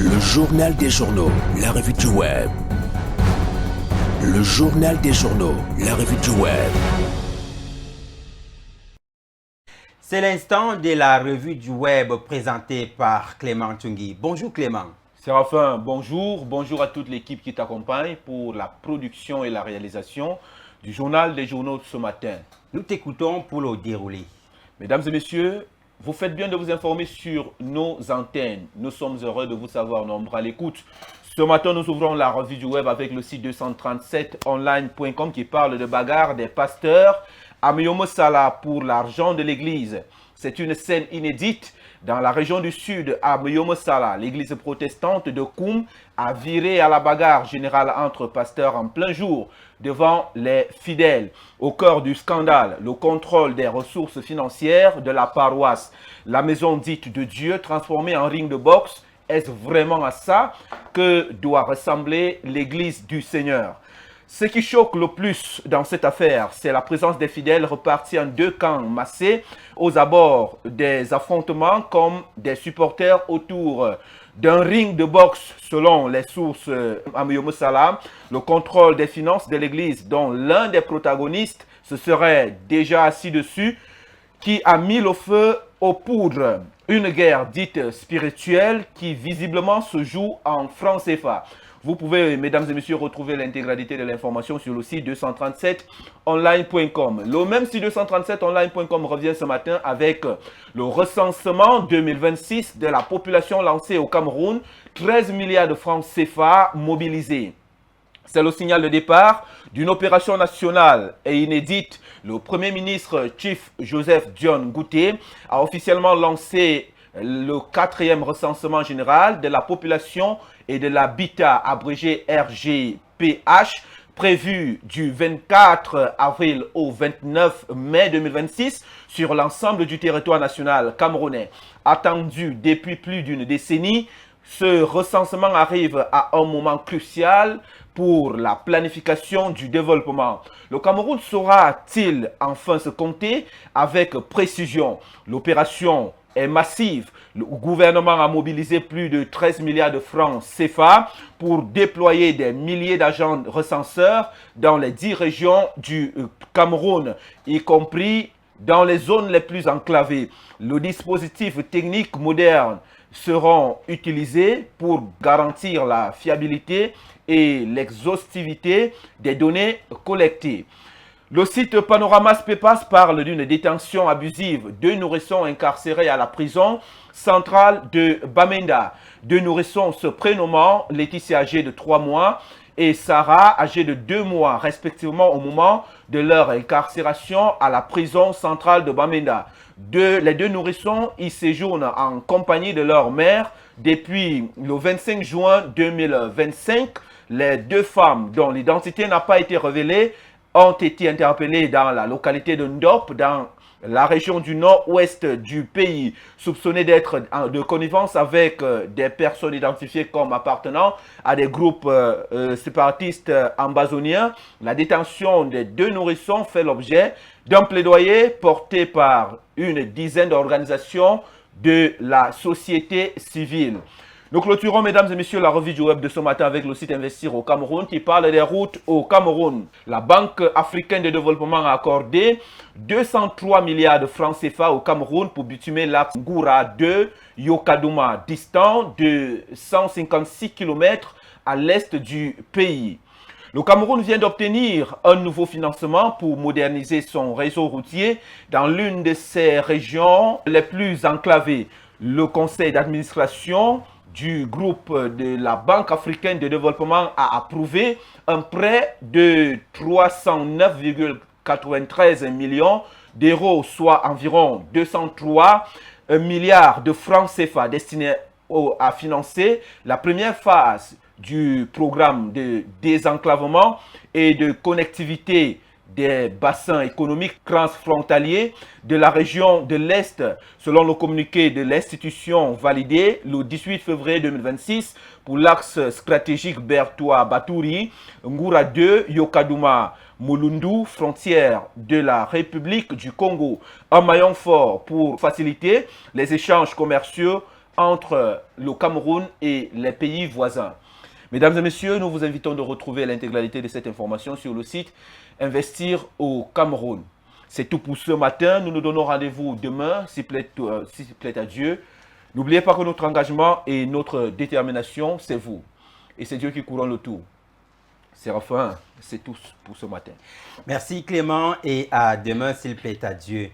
Le journal des journaux, la revue du web. Le journal des journaux, la revue du web. C'est l'instant de la revue du web présentée par Clément Tungui. Bonjour Clément. Séraphin, bonjour. Bonjour à toute l'équipe qui t'accompagne pour la production et la réalisation du journal des journaux de ce matin. Nous t'écoutons pour le dérouler. Mesdames et messieurs, vous faites bien de vous informer sur nos antennes. Nous sommes heureux de vous savoir nombreux à l'écoute. Ce matin, nous ouvrons la revue du web avec le site 237online.com qui parle de bagarre des pasteurs à Myomo Sala pour l'argent de l'église. C'est une scène inédite dans la région du sud à Myomo Sala. L'église protestante de Koum a viré à la bagarre générale entre pasteurs en plein jour devant les fidèles. Au cœur du scandale, le contrôle des ressources financières de la paroisse. La maison dite de Dieu transformée en ring de boxe. Est-ce vraiment à ça que doit ressembler l'église du Seigneur? Ce qui choque le plus dans cette affaire, c'est la présence des fidèles repartis en deux camps massés aux abords des affrontements comme des supporters autour d'un ring de boxe. Selon les sources à Myomo Sala, le contrôle des finances de l'église dont l'un des protagonistes se serait déjà assis dessus, qui a mis le feu aux poudres. Une guerre dite spirituelle qui visiblement se joue en francs CFA. Vous pouvez, mesdames et messieurs, retrouver l'intégralité de l'information sur le site 237online.com. Le même site 237online.com revient ce matin avec le recensement 2026 de la population lancée au Cameroun. 13 milliards de francs CFA mobilisés. C'est le signal de départ d'une opération nationale et inédite. Le Premier ministre Chief Joseph John Gouté a officiellement lancé le 4e recensement général de la population et de l'habitat, abrégé RGPH, prévu du 24 avril au 29 mai 2026 sur l'ensemble du territoire national camerounais. Attendu depuis plus d'une décennie, ce recensement arrive à un moment crucial pour la planification du développement. Le Cameroun saura-t-il enfin se compter avec précision? L'opération est massive. Le gouvernement a mobilisé plus de 13 milliards de francs CFA pour déployer des milliers d'agents recenseurs dans les 10 régions du Cameroun, y compris dans les zones les plus enclavées. Le dispositif technique moderne seront utilisés pour garantir la fiabilité et l'exhaustivité des données collectées. Le site Panorama Spepas parle d'une détention abusive. 2 nourrissons incarcérés à la prison centrale de Bamenda. 2 nourrissons se prénommant Laetitia âgée de 3 mois et Sarah âgée de 2 mois respectivement au moment de leur incarcération à la prison centrale de Bamenda. Les 2 nourrissons y séjournent en compagnie de leur mère depuis le 25 juin 2025. Les 2 femmes dont l'identité n'a pas été révélée ont été interpellés dans la localité de Ndop, dans la région du nord-ouest du pays, soupçonnés d'être de connivence avec des personnes identifiées comme appartenant à des groupes séparatistes ambazoniens. La détention des 2 nourrissons fait l'objet d'un plaidoyer porté par une dizaine d'organisations de la société civile. Nous clôturons, mesdames et messieurs, la revue du web de ce matin avec le site Investir au Cameroun qui parle des routes au Cameroun. La Banque africaine de développement a accordé 203 milliards de francs CFA au Cameroun pour bitumer l'axe Ngoura 2 Yokadouma, distant de 156 km à l'est du pays. Le Cameroun vient d'obtenir un nouveau financement pour moderniser son réseau routier dans l'une de ses régions les plus enclavées. Le conseil d'administration du groupe de la Banque africaine de développement a approuvé un prêt de 309,93 millions d'euros, soit environ 203 milliards de francs CFA destinés à financer la première phase du programme de désenclavement et de connectivité des bassins économiques transfrontaliers de la région de l'Est, selon le communiqué de l'institution validé le 18 février 2026 pour l'axe stratégique Bertoua-Batouri, Ngoura 2, Yokadouma, Mulundu, frontière de la République du Congo. Un maillon fort pour faciliter les échanges commerciaux entre le Cameroun et les pays voisins. Mesdames et messieurs, nous vous invitons de retrouver l'intégralité de cette information sur le site Investir au Cameroun. C'est tout pour ce matin. Nous nous donnons rendez-vous demain, s'il plaît à Dieu. N'oubliez pas que notre engagement et notre détermination, c'est vous. Et c'est Dieu qui couronne le tout. Séraphin, c'est tout pour ce matin. Merci Clément et à demain s'il plaît à Dieu.